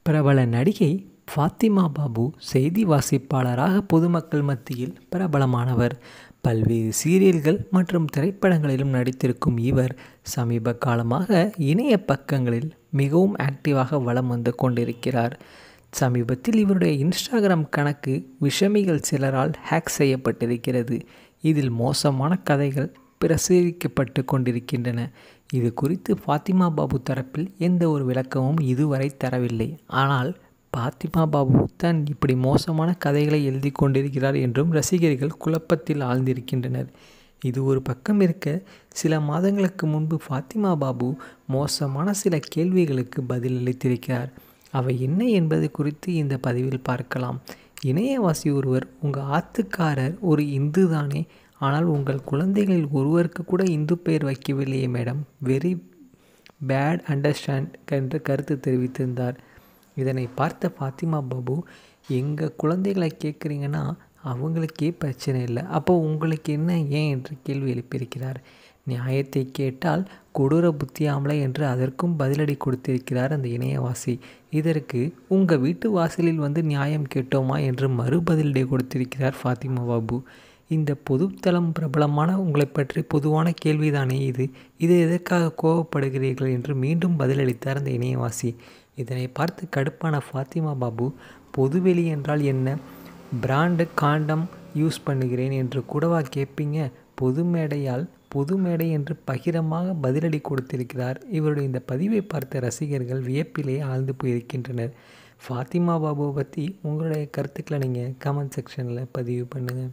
பிரபல நடிகை ஃபாத்திமா பாபு செய்தி வாசிப்பாளராக பொதுமக்கள் மத்தியில் பிரபலமானவர். பல்வேறு சீரியல்கள் மற்றும் திரைப்படங்களிலும் நடித்திருக்கும் இவர் சமீப காலமாக இணைய பக்கங்களில் மிகவும் ஆக்டிவாக வலம் வந்து கொண்டிருக்கிறார். சமீபத்தில் இவருடைய இன்ஸ்டாகிராம் கணக்கு விஷமிகள் சிலரால் ஹேக் செய்யப்பட்டிருக்கிறது. இதில் மோசமான கதைகள் பிரசுரிக்கப்பட்டு கொண்டிருக்கின்றன. இது குறித்து ஃபாத்திமா பாபு தரப்பில் எந்த ஒரு விளக்கமும் இதுவரை தரவில்லை. ஆனால் ஃபாத்திமா பாபு தான் இப்படி மோசமான கதைகளை எழுதி கொண்டிருக்கிறார் என்றும் ரசிகர்கள் குழப்பத்தில் ஆழ்ந்திருக்கின்றனர். இது ஒரு பக்கம் இருக்க, சில மாதங்களுக்கு முன்பு ஃபாத்திமா பாபு மோசமான சில கேள்விகளுக்கு பதிலளித்திருக்கிறார். அவை என்ன என்பது குறித்து இந்த பதிவில் பார்க்கலாம். இணையவாசி ஒருவர், உங்கள் ஆத்துக்காரர் ஒரு இந்து தானே, ஆனால் உங்கள் குழந்தைகளில் ஒருவருக்கு கூட இந்து பெயர் வைக்கவில்லையே மேடம், வெரி பேட் அண்டர்ஸ்டாண்ட் என்று கருத்து தெரிவித்திருந்தார். இதனை பார்த்த ஃபாத்திமா பாபு, எங்கள் குழந்தைகளை கேட்குறீங்கன்னா அவங்களுக்கே பிரச்சனை இல்லை, அப்போ உங்களுக்கு என்ன ஏன் என்று கேள்வி எழுப்பியிருக்கிறார். நியாயத்தை கேட்டால் கொடூர புத்தியாமலை என்று அதற்கும் பதிலடி கொடுத்திருக்கிறார் அந்த இணையவாசி. இதற்கு உங்கள் வீட்டு வாசலில் வந்து நியாயம் கேட்டோமா என்று மறுபதிலடி கொடுத்திருக்கிறார் ஃபாத்திமா பாபு. இந்த பொதுத்தளம் பிரபலமான உங்களை பற்றி பொதுவான கேள்விதானே இது எதற்காக கோபப்படுகிறீர்கள் என்று மீண்டும் பதிலளித்தார் அந்த இணையவாசி. இதனை பார்த்து கடுப்பான ஃபாத்திமா பாபு, பொதுவெளி என்றால் என்ன, பிராண்டு காண்டம் யூஸ் பண்ணுகிறேன் என்று கூடவா கேட்பீங்க, பொது மேடை என்று பகிரமாக பதிலடி கொடுத்திருக்கிறார். இவருடைய இந்த பதிவை பார்த்த ரசிகர்கள் வியப்பிலே ஆழ்ந்து போயிருக்கின்றனர். ஃபாத்திமா பாபுவை பற்றி உங்களுடைய கருத்துக்களை நீங்கள் கமெண்ட் செக்ஷனில் பதிவு பண்ணுங்கள்.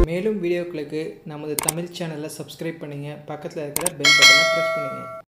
மேலும் வீடியோக்களுக்கு நமது தமிழ் சேனலை சப்ஸ்கிரைப் பண்ணுங்கள். பக்கத்தில் இருக்கிற பெல் பட்டனை ப்ரெஸ் பண்ணுங்கள்.